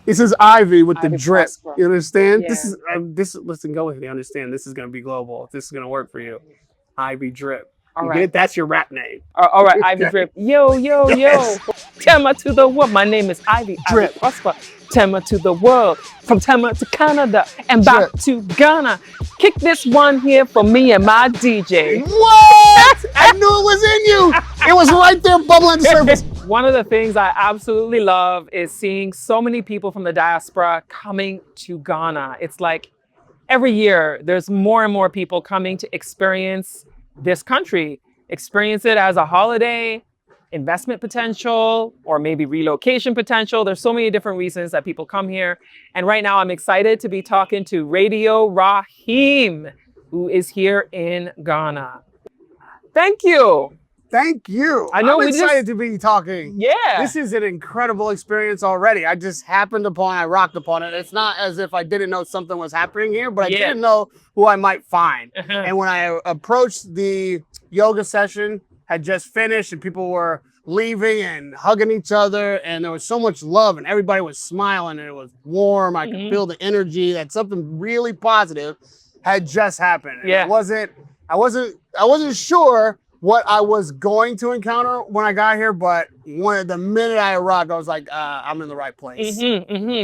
This is Ivy with the Ivy drip. Prosper. You understand? Yeah. Listen, go with me. Understand? This is gonna be global. This is gonna work for you. Ivy drip. All You get right. it? That's your rap name. All right, Ivy Drip. Yo, yo, yo. Yes. Tema to the world. My name is Ivy Drip. Prosper. Tema to the world. From Tema to Canada and back Drip. to Ghana. Kick this one here for me and my DJ. What? I knew it was in you. It was right there bubbling to the surface. One of the things I absolutely love is seeing so many people from the diaspora coming to Ghana. It's like every year there's more and more people coming to experience this country, experience it as a holiday, investment potential, or maybe relocation potential. There's so many different reasons that people come here. And right now I'm excited to be talking to Radio Rahim, who is here in Ghana. Thank you. Thank you. I know I'm we excited to be talking. Yeah. This is an incredible experience already. I just I rocked upon it. It's not as if I didn't know something was happening here, but I Yeah. didn't know who I might find. Uh-huh. And when I approached the yoga session, had just finished and people were leaving and hugging each other, and there was so much love and everybody was smiling and it was warm. I could feel the energy that something really positive had just happened. And Yeah. I wasn't sure what I was going to encounter when I got here, but the minute I arrived, I was like, I'm in the right place.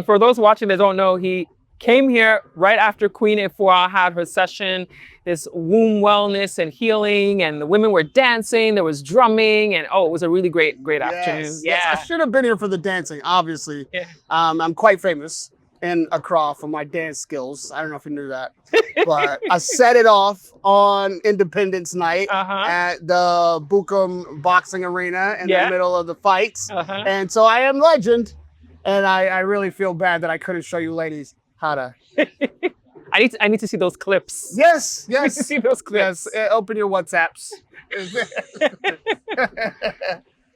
For those watching that don't know, he came here right after Queen Efua had her session, this womb wellness and healing, and the women were dancing, there was drumming, and it was a really great afternoon. Yes, I should have been here for the dancing, obviously. Yeah. I'm quite famous in Accra for my dance skills. I don't know if you knew that, but I set it off on Independence Night at the Bukum Boxing Arena in the middle of the fights. And so I am legend, and I really feel bad that I couldn't show you ladies how to. I need to see those clips. Yes, I need to see those clips. Yes, open your WhatsApps.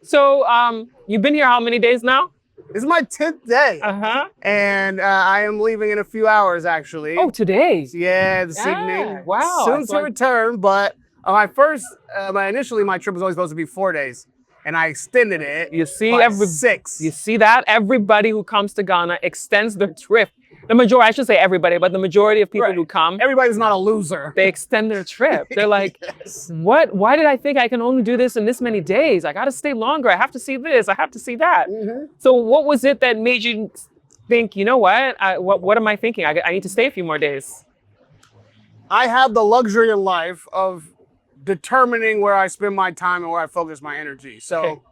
So you've been here how many days now? This is my 10th day. And I am leaving in a few hours, actually. Oh, today? Yeah, this evening. Wow. Soon to return, but initially my trip was only supposed to be 4 days, and I extended it. You see, by 6. You see that? Everybody who comes to Ghana extends their trip. The majority, I should say everybody, but the majority of people who come, everybody's not a loser. They extend their trip. They're like, what? Why did I think I can only do this in this many days? I got to stay longer. I have to see this. I have to see that. So what was it that made you think, you know what? What am I thinking? I need to stay a few more days. I have the luxury in life of determining where I spend my time and where I focus my energy. So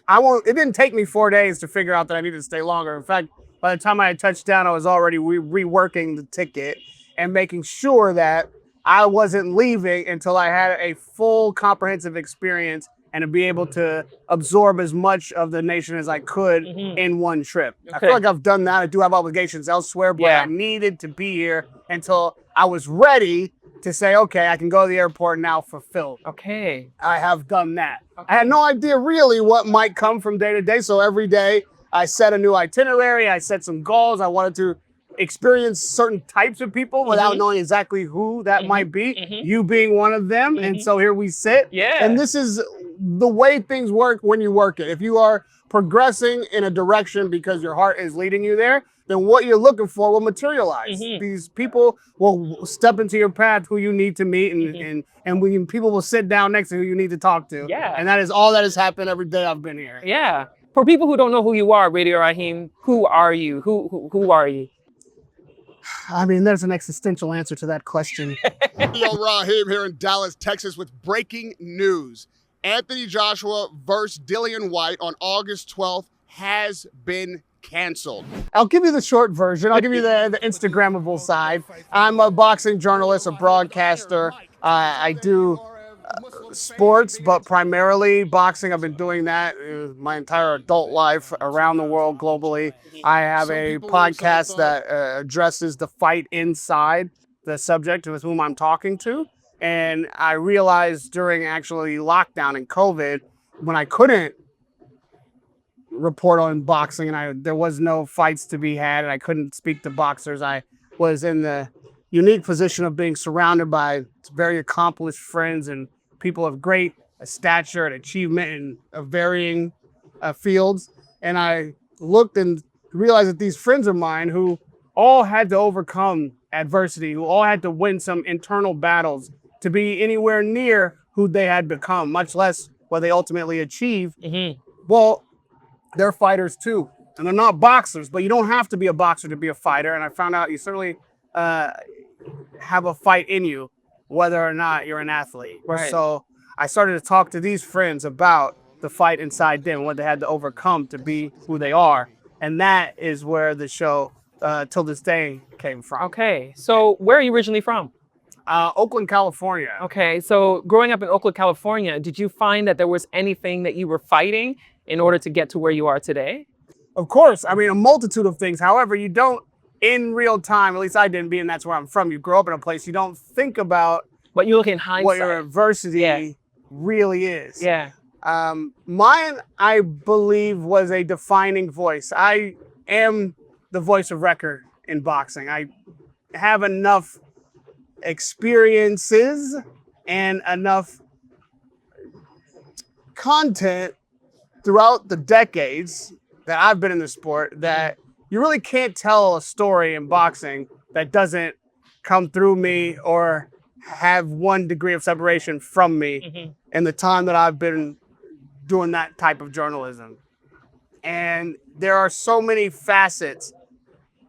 it didn't take me 4 days to figure out that I needed to stay longer. In fact, by the time I had touched down, I was already reworking the ticket and making sure that I wasn't leaving until I had a full comprehensive experience and to be able to absorb as much of the nation as I could in one trip. I feel like I've done that. I do have obligations elsewhere, but I needed to be here until I was ready to say, okay, I can go to the airport now fulfilled. Okay. I have done that. I had no idea really what might come from day to day. So every day I set a new itinerary. I set some goals. I wanted to experience certain types of people without knowing exactly who that might be, you being one of them. And so here we sit. Yeah. And this is the way things work when you work it. If you are progressing in a direction because your heart is leading you there, then what you're looking for will materialize. These people will step into your path who you need to meet, and when people will sit down next to who you need to talk to. Yeah. And that is all that has happened every day I've been here. Yeah. For people who don't know who you are, Radio Rahim, who are you? Who are you? I mean, there's an existential answer to that question. Yo, Rahim here in Dallas, Texas with breaking news. Anthony Joshua versus Dillian White on August 12th has been canceled. I'll give you the short version. I'll give you the Instagrammable side. I'm a boxing journalist, a broadcaster. I do sports, but primarily boxing. I've been doing that my entire adult life around the world, globally. I have a podcast that addresses the fight inside the subject with whom I'm talking to. And I realized during actually lockdown and COVID, when I couldn't report on boxing and there was no fights to be had and I couldn't speak to boxers, I was in the unique position of being surrounded by very accomplished friends and people of great stature and achievement in varying fields. And I looked and realize that these friends of mine who all had to overcome adversity, who all had to win some internal battles to be anywhere near who they had become, much less what they ultimately achieve. Well, they're fighters too. And they're not boxers, but you don't have to be a boxer to be a fighter. And I found out you certainly have a fight in you, whether or not you're an athlete. Right. So I started to talk to these friends about the fight inside them, what they had to overcome to be who they are. And that is where the show, till this day, came from. Okay. So where are you originally from? Oakland, California. Okay. So growing up in Oakland, California, did you find that there was anything that you were fighting in order to get to where you are today? Of course. I mean, a multitude of things. However, you don't, in real time, at least I didn't, being that's where I'm from, you grow up in a place, you don't think about But you look in hindsight. what your adversity Yeah. really is. Yeah. Mine, I believe, was a defining voice. I am the voice of record in boxing. I have enough experiences and enough content throughout the decades that I've been in the sport that you really can't tell a story in boxing that doesn't come through me or have one degree of separation from me in the time that I've been doing that type of journalism. And there are so many facets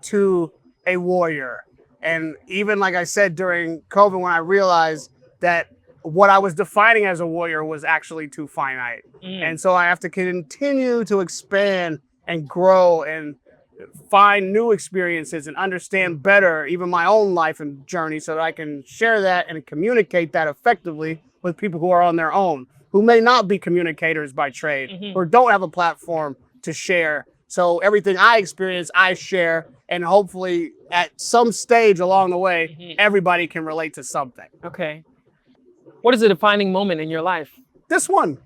to a warrior. And even like I said during COVID, when I realized that what I was defining as a warrior was actually too finite. And so I have to continue to expand and grow and find new experiences and understand better even my own life and journey so that I can share that and communicate that effectively with people who are on their own, who may not be communicators by trade, or don't have a platform to share. So everything I experience, I share, and hopefully at some stage along the way, everybody can relate to something. Okay. What is a defining moment in your life? This one.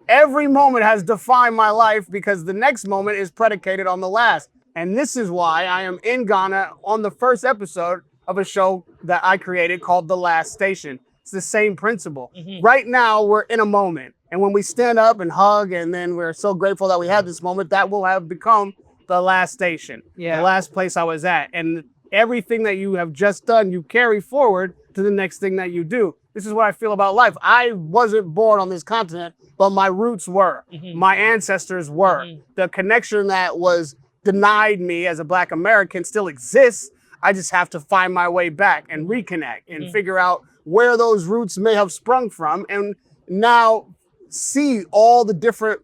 Every moment has defined my life because the next moment is predicated on the last. And this is why I am in Ghana on the first episode of a show that I created called The Last Station. It's the same principle. Right now, we're in a moment. And when we stand up and hug, and then we're so grateful that we had this moment, that will have become the last station, the last place I was at. And everything that you have just done, you carry forward to the next thing that you do. This is what I feel about life. I wasn't born on this continent, but my roots were. My ancestors were. The connection that was denied me as a Black American still exists. I just have to find my way back and reconnect and figure out where those roots may have sprung from, and now see all the different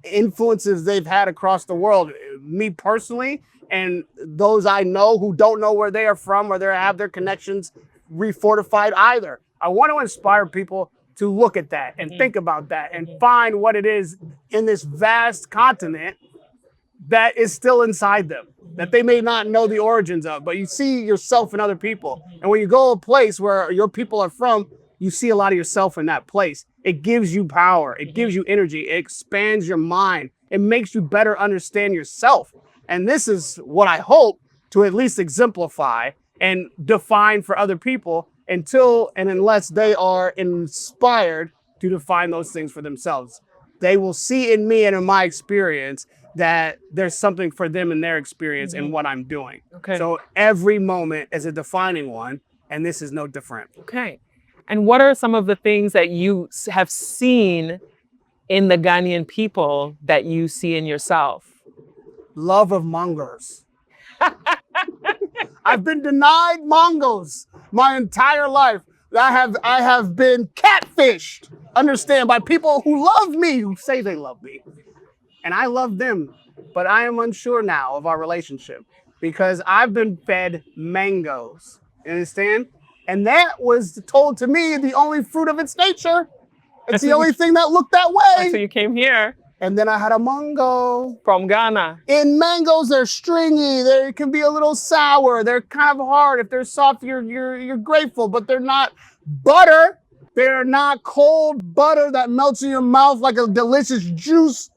influences they've had across the world. Me personally, and those I know who don't know where they are from or they have their connections refortified either. I want to inspire people to look at that and think about that and find what it is in this vast continent that is still inside them, that they may not know the origins of, but you see yourself in other people. And when you go a place where your people are from, you see a lot of yourself in that place. It gives you power. It gives you energy. It expands your mind. It makes you better understand yourself. And this is what I hope to at least exemplify and define for other people until and unless they are inspired to define those things for themselves. They will see in me and in my experience that there's something for them in their experience in what I'm doing. Okay. So every moment is a defining one, and this is no different. Okay. And what are some of the things that you have seen in the Ghanaian people that you see in yourself? Love of mongos. I've been denied mongos my entire life. I have been catfished, understand, by people who love me, who say they love me. And I love them, but I am unsure now of our relationship because I've been fed mangoes, you understand? And that was told to me the only fruit of its nature. It's the only thing that looked that way. So you came here And then I had a mango. from Ghana. In mangoes, they're stringy. They can be a little sour. They're kind of hard. If they're soft, you're grateful, but they're not butter. They're not cold butter that melts in your mouth like a delicious juice.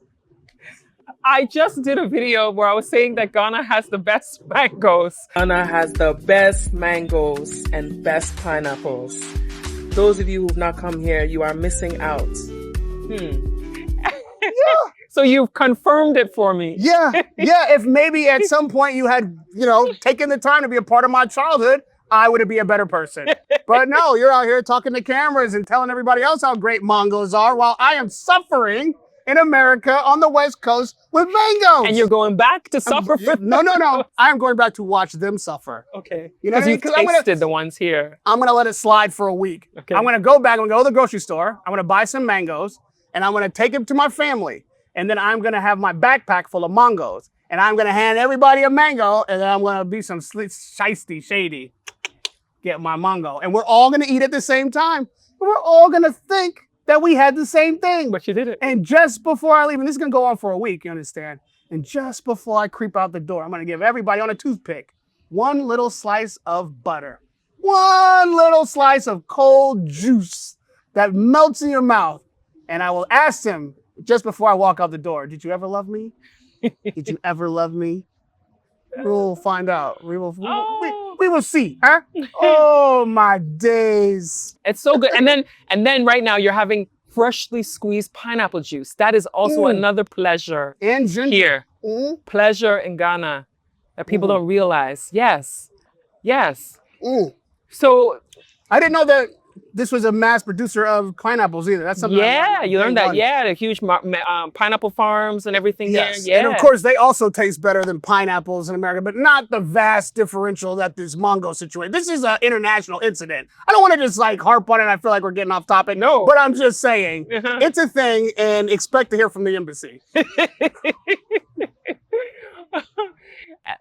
I just did a video where I was saying that Ghana has the best mangoes. Ghana has the best mangoes and best pineapples. Those of you who've not come here, you are missing out. Yeah. So you've confirmed it for me. Yeah, yeah. If maybe at some point you had, taken the time to be a part of my childhood, I would be a better person. But no, you're out here talking to cameras and telling everybody else how great mangoes are while I am suffering in America on the West Coast with mangoes. And you're going back to suffer for them. No. I am going back to watch them suffer. Okay. You know what I mean? Because you've tasted the ones here. I'm going to let it slide for a week. Okay. I'm going to go back. I'm going to go to the grocery store. I'm going to buy some mangoes and I'm going to take them to my family. And then I'm going to have my backpack full of mangoes. And I'm going to hand everybody a mango. And then I'm going to be some shady. Get my mango. And we're all going to eat at the same time. We're all going to think that we had the same thing. But you did it. And just before I leave, and this is going to go on for a week, you understand? And just before I creep out the door, I'm going to give everybody on a toothpick one little slice of butter. One little slice of cold juice that melts in your mouth. And I will ask them just before I walk out the door, did you ever love me? Did you ever love me? We'll find out. We will see, huh? Oh, my days. It's so good. And then right now you're having freshly squeezed pineapple juice. That is also another pleasure And ginger. here. Pleasure in Ghana that people don't realize. Yes. So I didn't know that this was a mass producer of pineapples either. That's something. yeah, you learned that. Yeah, the huge pineapple farms and everything Yes. there. Yeah. And of course, they also taste better than pineapples in America, but not the vast differential that this mango situation. This is an international incident. I don't want to just harp on it. I feel like we're getting off topic. No. But I'm just saying it's a thing and expect to hear from the embassy.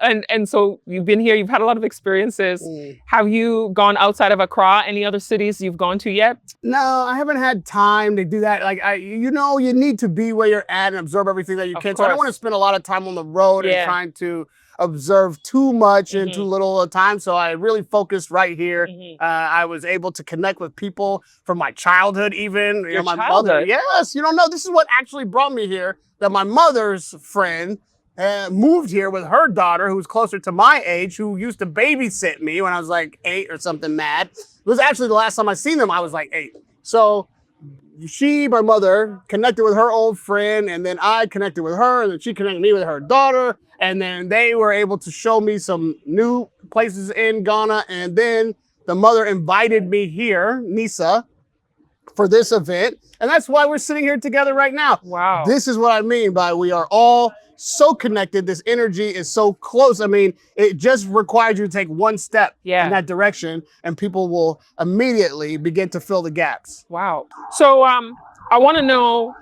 And so you've been here, you've had a lot of experiences. Have you gone outside of Accra? Any other cities you've gone to yet? No, I haven't had time to do that. You need to be where you're at and absorb everything that you can. So I don't want to spend a lot of time on the road and trying to observe too much in too little time. So I really focused right here. I was able to connect with people from my childhood even. Your my childhood? mother. Yes, you don't know. This is what actually brought me here, that my mother's friend moved here with her daughter, who's closer to my age, who used to babysit me when I was like 8 or something mad. It was actually the last time I seen them, I was like 8. So my mother, connected with her old friend, and then I connected with her, and then she connected me with her daughter, and then they were able to show me some new places in Ghana, and then the mother invited me here, Nisa, for this event, and that's why we're sitting here together right now. Wow. This is what I mean by we are all so connected. This energy is so close. I mean, it just requires you to take one step in that direction and people will immediately begin to fill the gaps. Wow. So I want to know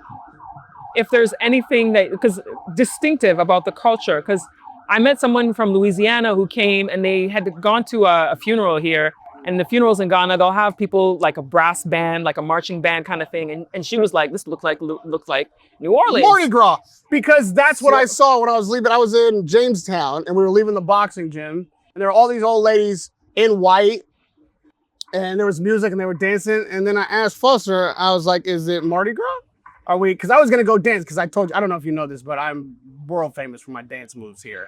if there's anything because distinctive about the culture, because I met someone from Louisiana who came and they had gone to a funeral here. And the funerals in Ghana, they'll have people like a brass band, like a marching band kind of thing. And she was like, this looks like New Orleans. Mardi Gras, because that's what I saw when I was leaving. I was in Jamestown and we were leaving the boxing gym. And there were all these old ladies in white. And there was music and they were dancing. And then I asked Foster, I was like, is it Mardi Gras? Because I was going to go dance because I told you, I don't know if you know this, but I'm world famous for my dance moves here.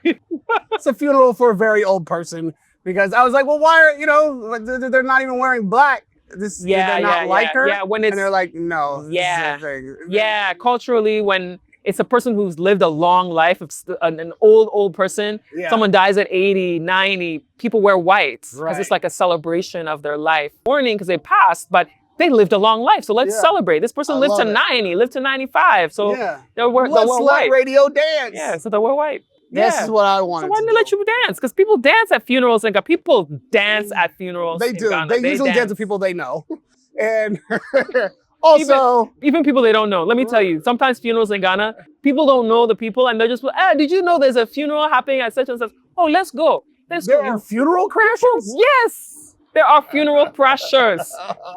It's a funeral for a very old person. Because I was like, well, why are, they're not even wearing black. Did they not like her? Yeah, when it's, and they're like, no. Yeah, culturally, when it's a person who's lived a long life, an old person, someone dies at 80, 90, people wear white. Because it's like a celebration of their life. Mourning because they passed, but they lived a long life. So let's celebrate. This person lived to 90, lived to 95. So they'll wear white. Radio dance. Yeah, so they'll wear white. This is what I wanted. So why didn't they let you dance? Because people dance at funerals and people dance at funerals. They do. Ghana. They usually dance with people they know. And also even people they don't know. Let me tell you, sometimes funerals in Ghana, people don't know the people and they're just, did you know there's a funeral happening at such and such? Oh, let's go. There are funeral crashers? Yes. There are funeral crashers.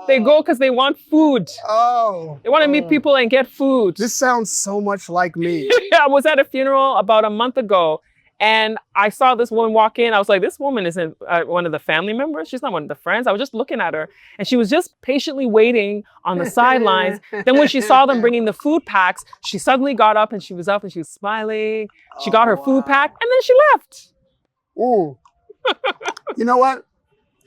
They go because they want food. Oh. They want to meet people and get food. This sounds so much like me. I was at a funeral about a month ago and I saw this woman walk in. I was like, this woman isn't one of the family members. She's not one of the friends. I was just looking at her and she was just patiently waiting on the sidelines. Then when she saw them bringing the food packs, she suddenly got up and she was smiling. She got her food pack and then she left. Ooh. You know what?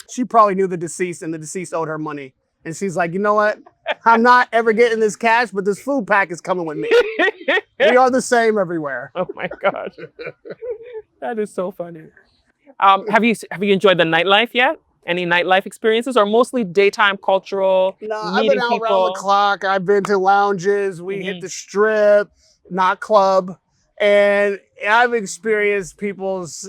She probably knew the deceased and the deceased owed her money. And she's like, you know what? I'm not ever getting this cash, but this food pack is coming with me. We are the same everywhere. Oh my gosh. That is so funny. Have you enjoyed the nightlife yet? Any nightlife experiences, or mostly daytime cultural? No, I've meeting been out people? around the clock. I've been to lounges. We hit the strip, not club. And I've experienced people's,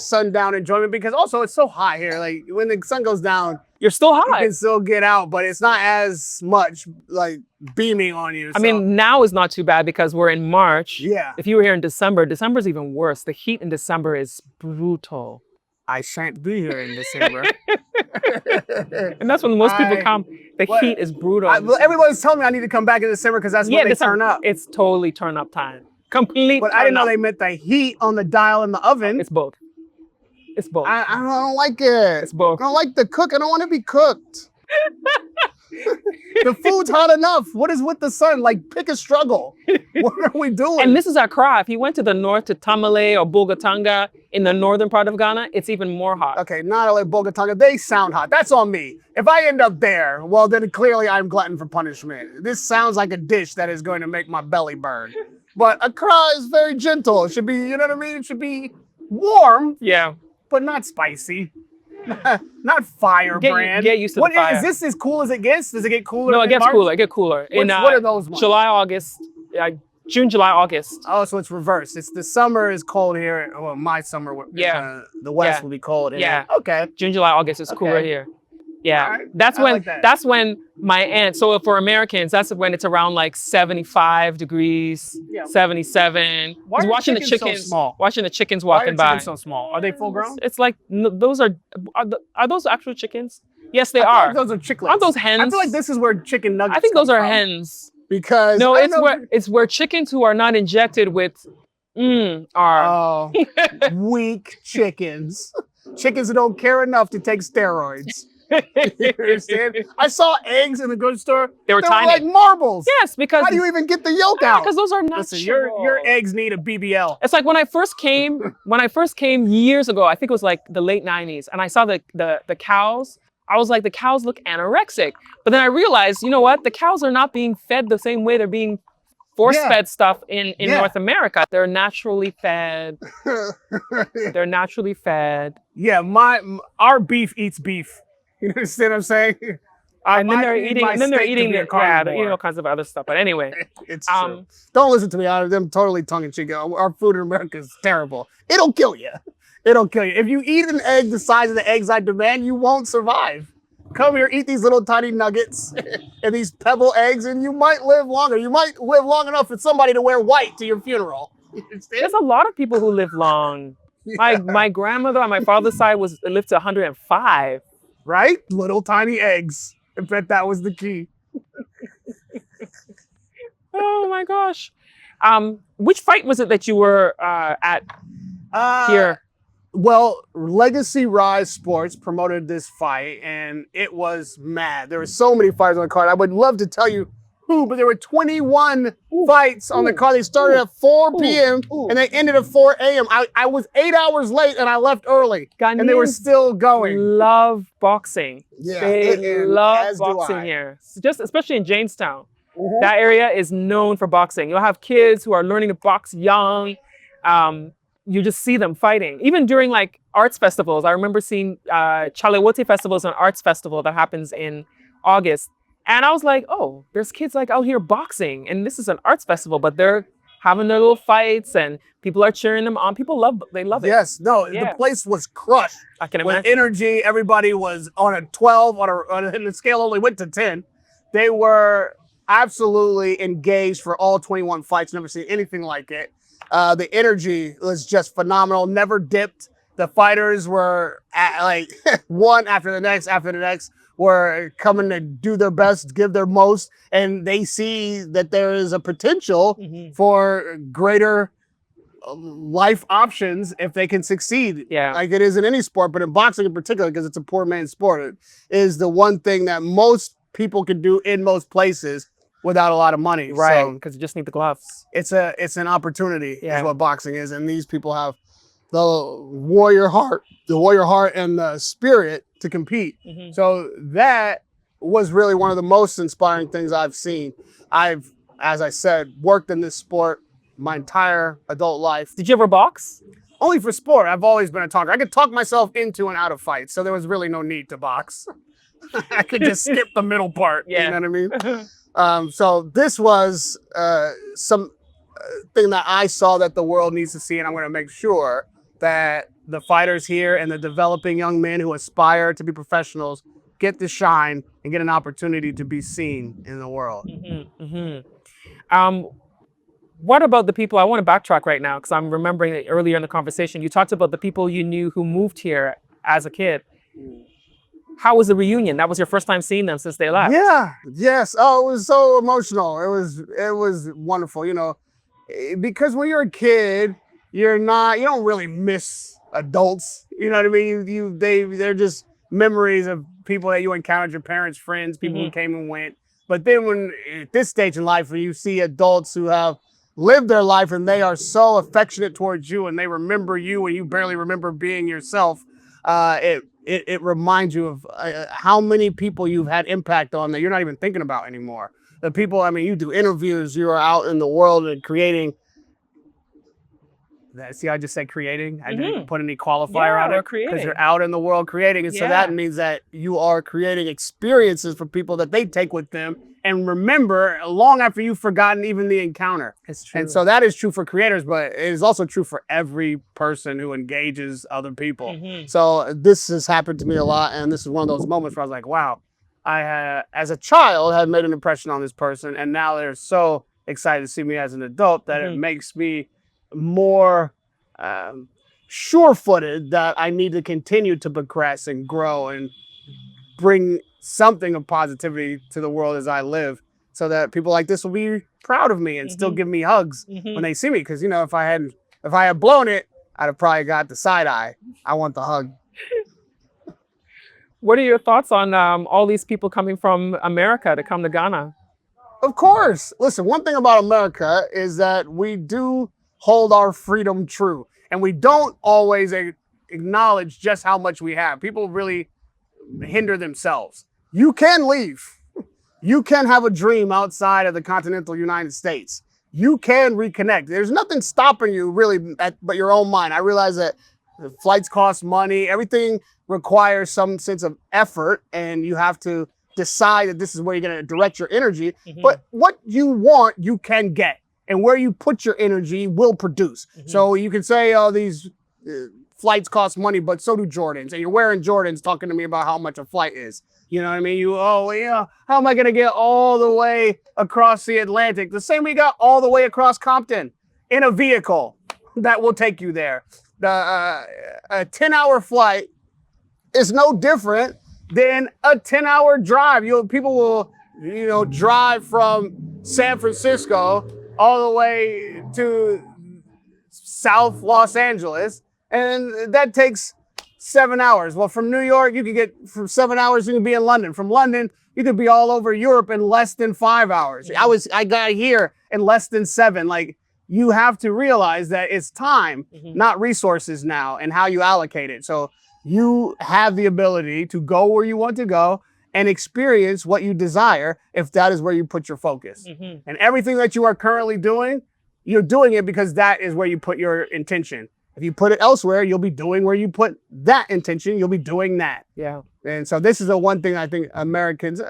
sundown enjoyment, because also it's so hot here. Like when the sun goes down, You're still you hot. can still get out, but it's not as much like beaming on you. I mean, now is not too bad because we're in March. Yeah. If you were here in December, December's even worse. The heat in December is brutal. I shan't be here in December. And that's when most people come. The heat is brutal. Well, everybody's telling me I need to come back in December because that's when they turn up. It's totally turn up time. Complete. But I didn't know they meant the heat on the dial in the oven. It's both. It's both. I don't like it. It's both. I don't like the cook. I don't want to be cooked. The food's hot enough. What is with the sun? Like, pick a struggle. What are we doing? And this is Accra. If you went to the north to Tamale or Bolgatanga in the northern part of Ghana, it's even more hot. Okay, not only Bogatanga, they sound hot. That's on me. If I end up there, well, then clearly I'm glutton for punishment. This sounds like a dish that is going to make my belly burn. But Accra is very gentle. It should be, you know what I mean? It should be warm, Yeah. but not spicy. Not firebrand. Get used to the fire. Is this as cool as it gets? Does it get cooler? No, it in gets March? cooler. It gets cooler. What are those months? July, August, June, July, August. Oh, so it's reversed. It's the summer is cold here. Well, my summer, the West will be cold. Yeah. Okay. June, July, August is cooler here. Yeah. All right. That's I when like that. that's when my aunt, so for Americans, that's when it's around like 75 degrees, Yeah. 77. Why He's are watching the chickens so chickens, small? watching the chickens Why are walking by. chickens so small? Are they full grown? It's like those are those actual chickens? Yes, they I feel are. like those are chicklets. Aren't those hens? I feel like this is where chicken nuggets I think those come are from. hens. Because No, I know- it's where chickens who are not injected with are. Oh, weak chickens. Chickens who don't care enough to take steroids. You understand? I saw eggs in the grocery store. They were tiny. like marbles. Yes, because How do you even get the yolk out? because those are natural. Listen, your eggs need a BBL. It's like when I first came years ago, I think it was like the late 90s, and I saw the cows. I was like, the cows look anorexic. But then I realized, you know what? The cows are not being fed the same way they're being force-fed stuff in North America. They're naturally fed. They're naturally fed. Yeah, our beef eats beef. You understand what I'm saying? And then they're eating all kinds of other stuff. But anyway, It's true. Don't listen to me. I'm totally tongue-in-cheek. Our food in America is terrible. It'll kill you. It'll kill you. If you eat an egg the size of the eggs I demand, you won't survive. Come here, eat these little tiny nuggets and these pebble eggs, and you might live longer. You might live long enough for somebody to wear white to your funeral. You understand? there's a lot of people who live long. My grandmother on my father's side lived to 105. Right? Little tiny eggs. I bet that was the key. Oh my gosh. Which fight was it that you were at here? Well, Legacy Rise Sports promoted this fight, and it was mad. There were so many fights on the card. I would love to tell you who, but there were 21 fights on the card. They started at 4 p.m. and they ended at 4 a.m. I was 8 hours late, and I left early, and they were still going. Love boxing. Yeah, They and love as do boxing I. here. Just especially in Jamestown. That area is known for boxing. You'll have kids who are learning to box young. You just see them fighting. Even during like arts festivals. I remember seeing Chalewote festivals, an arts festival that happens in August. And I was like, oh, there's kids like out here boxing. And this is an arts festival, but they're having their little fights and people are cheering them on. They love it. Yes, no, the place was crushed. I can With imagine. energy, everybody was on a 12, and the scale only went to 10. They were absolutely engaged for all 21 fights. Never seen anything like it. The energy was just phenomenal, never dipped. The fighters were one after the next, were coming to do their best, give their most, and they see that there is a potential for greater life options if they can succeed. Yeah. Like it is in any sport, but in boxing in particular, because it's a poor man's sport, it is the one thing that most people can do in most places without a lot of money. Right, So because you just need the gloves. it's an opportunity Yeah. is what boxing is. And these people have the warrior heart and the spirit to compete. So that was really one of the most inspiring things I've seen. I've, as I said, worked in this sport my entire adult life. Did you ever box? Only for sport. I've always been a talker. I could talk myself into and out of fights, so there was really no need to box. I could just skip the middle part. Yeah. You know what I mean? So this was some thing that I saw that the world needs to see, and I'm going to make sure that the fighters here and the developing young men who aspire to be professionals get to shine and get an opportunity to be seen in the world. What about the people, I want to backtrack right now because I'm remembering that earlier in the conversation, you talked about the people you knew who moved here as a kid. How was the reunion? That was your first time seeing them since they left. Yeah, yes. Oh, it was so emotional. It was wonderful, you know, because when you're a kid, you don't really miss adults. You know what I mean? They're just memories of people that you encountered, your parents, friends, people who came and went. But then when at this stage in life, when you see adults who have lived their life and they are so affectionate towards you and they remember you and you barely remember being yourself, it reminds you of how many people you've had impact on that you're not even thinking about anymore. The people, I mean, you do interviews, you are out in the world and creating. See, I just said creating. I didn't put any qualifier on it because you're out in the world creating. And so that means that you are creating experiences for people that they take with them and remember long after you've forgotten even the encounter. It's true. And so that is true for creators, but it is also true for every person who engages other people. So this has happened to me a lot. And this is one of those moments where I was like, wow, I, as a child, had made an impression on this person. And now they're so excited to see me as an adult that it makes me more sure-footed that I need to continue to progress and grow and bring something of positivity to the world as I live, so that people like this will be proud of me and still give me hugs when they see me. Because, you know, if I had blown it, I'd have probably got the side eye. I want the hug. What are your thoughts on all these people coming from America to come to Ghana? Of course. Listen, one thing about America is that we do hold our freedom true. And we don't always acknowledge just how much we have. People really hinder themselves. You can leave. You can have a dream outside of the continental United States. You can reconnect. There's nothing stopping you really but your own mind. I realize that the flights cost money. Everything requires some sense of effort, and you have to decide that this is where you're going to direct your energy. But what you want, you can get. And where you put your energy will produce. So you can say, oh, these flights cost money, but so do Jordans. And you're wearing Jordans talking to me about how much a flight is. You know what I mean? How am I going to get all the way across the Atlantic? The same way you got all the way across Compton in a vehicle that will take you there. A 10-hour flight is no different than a 10-hour drive. People will, drive from San Francisco all the way to South Los Angeles, and that takes 7 hours. Well, from New York, you can get, from 7 hours, you can be in London. From London, you could be all over Europe in less than 5 hours. I got here in less than 7. Like, you have to realize that it's time, not resources now, and how you allocate it. So you have the ability to go where you want to go and experience what you desire if that is where you put your focus. And everything that you are currently doing, you're doing it because that is where you put your intention. If you put it elsewhere, you'll be doing where you put that intention, you'll be doing that. Yeah. And so this is the one thing I think Americans,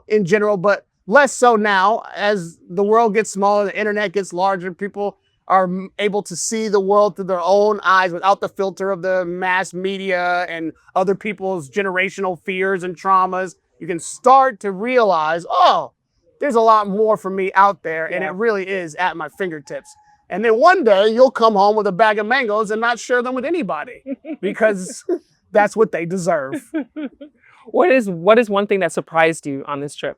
in general, but less so now, as the world gets smaller, the internet gets larger, people are able to see the world through their own eyes without the filter of the mass media and other people's generational fears and traumas. You can start to realize, oh, there's a lot more for me out there, and it really is at my fingertips. And then one day you'll come home with a bag of mangoes and not share them with anybody because that's what they deserve. What is one thing that surprised you on this trip?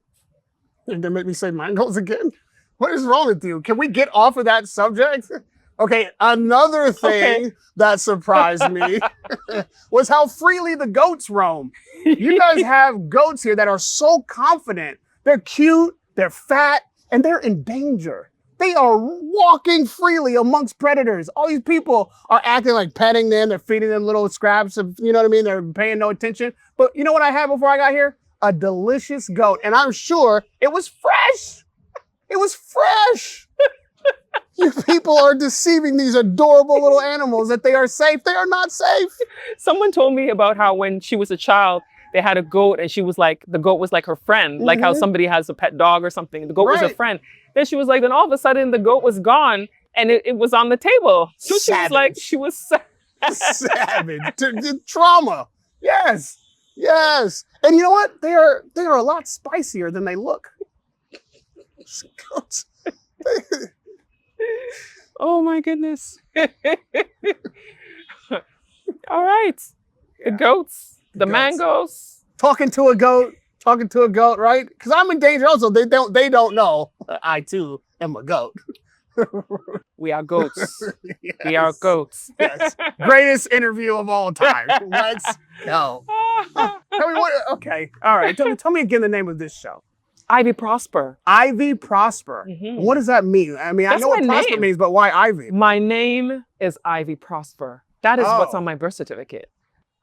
You're gonna make me say mangoes again? What is wrong with you? Can we get off of that subject? Okay, another thing that surprised me was how freely the goats roam. You guys have goats here that are so confident. They're cute, they're fat, and they're in danger. They are walking freely amongst predators. All these people are acting like petting them. They're feeding them little scraps of, you know what I mean? They're paying no attention. But you know what I had before I got here? a delicious goat. And I'm sure it was fresh. It was fresh. You people are deceiving these adorable little animals that they are safe. They are not safe. Someone told me about how when she was a child, they had a goat and she was like, the goat was like her friend, like how somebody has a pet dog or something. The goat was a friend. Then she was like, then all of a sudden the goat was gone and it was on the table. So she was like, she was savage. Trauma. Yes. Yes. And you know what? They are a lot spicier than they look. Goats. Oh my goodness. All right. The goats, the mangoes. Talking to a goat, right? Because I'm in danger also. They don't know. I too am a goat. We are goats. Yes. We are goats. Yes. Greatest interview of all time. Let's go. Okay. All right. Tell me again the name of this show. Ivy Prosper. Ivy Prosper. What does that mean? I mean, I know what Prosper means, but why Ivy? My name is Ivy Prosper. That is what's on my birth certificate.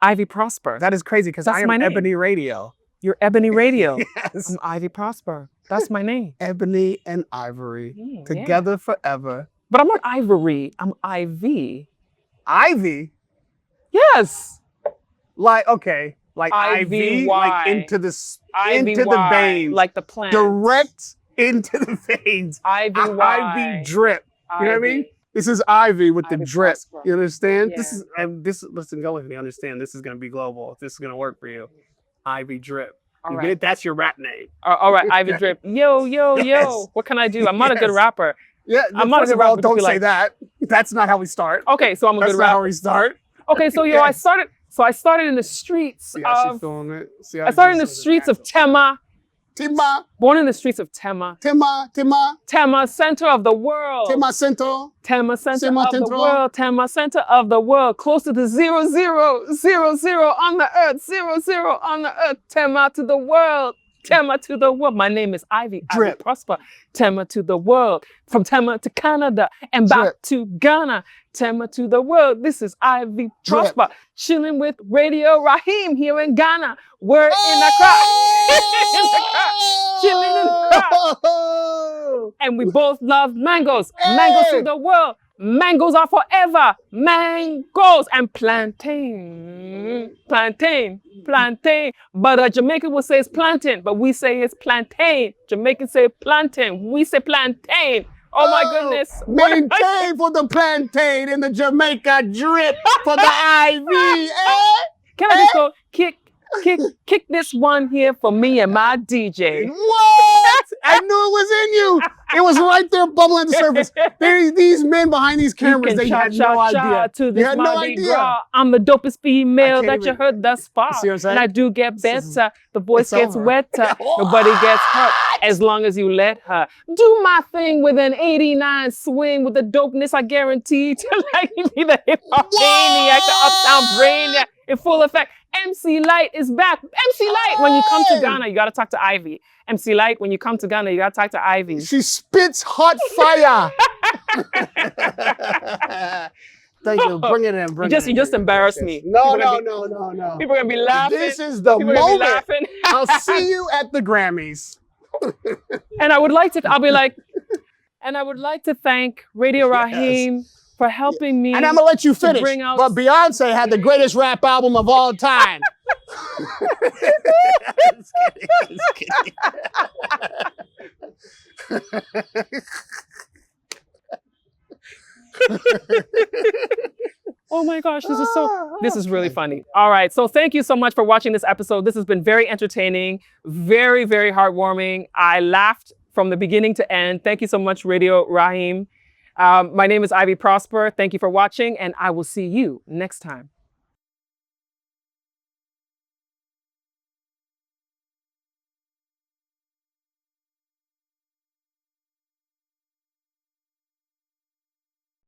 Ivy Prosper. That is crazy because I am Ebony Radio. You're Ebony Radio. Yes. I'm Ivy Prosper. That's my name. Ebony and Ivory. Together forever. But I'm not Ivory. I'm Ivy. Ivy? Yes. Like, okay. Like IV, like into the veins. Like the plant. Direct into the veins. IV drip. You know what I mean? This is Ivy with the drip. Prosper. You understand? Yeah. Listen, go with me. Understand, this is going to be global. This is going to work for you. Ivy drip. You get it? That's your rap name. All right, Ivy drip. Yo. What can I do? I'm not a good rapper. Yeah, I'm not a good rapper. Don't say that. That's not how we start. Okay, so I'm a good rapper. That's not how we start. Okay, so I started in the streets of Tema. Born in the streets of Tema. Tema, center of the world. Tema, center of the world. Tema, center of the world. Close to the 0, 0, 0, 0 on the earth. 0, 0 on the earth. Tema to the world. Tema to the world. My name is Ivy. Ivy Prosper. Tema to the world. From Tema to Canada and back to Ghana. Tema to the world. This is Ivy Prosper. Chilling with Radio Rahim here in Ghana. We're in Accra. Chilling in Accra. And we both love mangoes. Mangoes to the world. Mangoes are forever. Mangoes and plantain. But Jamaican will say it's plantain, but we say it's plantain. Jamaicans say plantain. We say plantain. Oh my goodness. Maintain for the plantain in the Jamaica drip for the IV. Can I just go kick this one here for me and my DJ? What? I knew it was in you. It was right there bubbling at the surface. These men behind these cameras, they had no idea. They had no idea. I'm the dopest female that you heard thus far. See what I'm saying? And I do get better. The voice gets wetter. Nobody gets hurt as long as you let her. Do my thing with an 89 swing with the dopeness I guarantee to like be the hip hop maniac, the uptown brainiac in full effect. MC Light is back. MC Light, when you come to Ghana, you got to talk to Ivy. MC Light, when you come to Ghana, you got to talk to Ivy. She spits hot fire. Thank you. Bring it in. You just embarrassed me. No. People are going to be laughing. This is the moment. I'll see you at the Grammys. And I would like to thank Radio Rahim for helping me. And I'm going to let you finish. But Beyonce had the greatest rap album of all time. Just kidding. Oh my gosh, this is really funny. All right, so thank you so much for watching this episode. This has been very entertaining, very, very heartwarming. I laughed from the beginning to end. Thank you so much, Radio Rahim. My name is Ivy Prosper. Thank you for watching, and I will see you next time.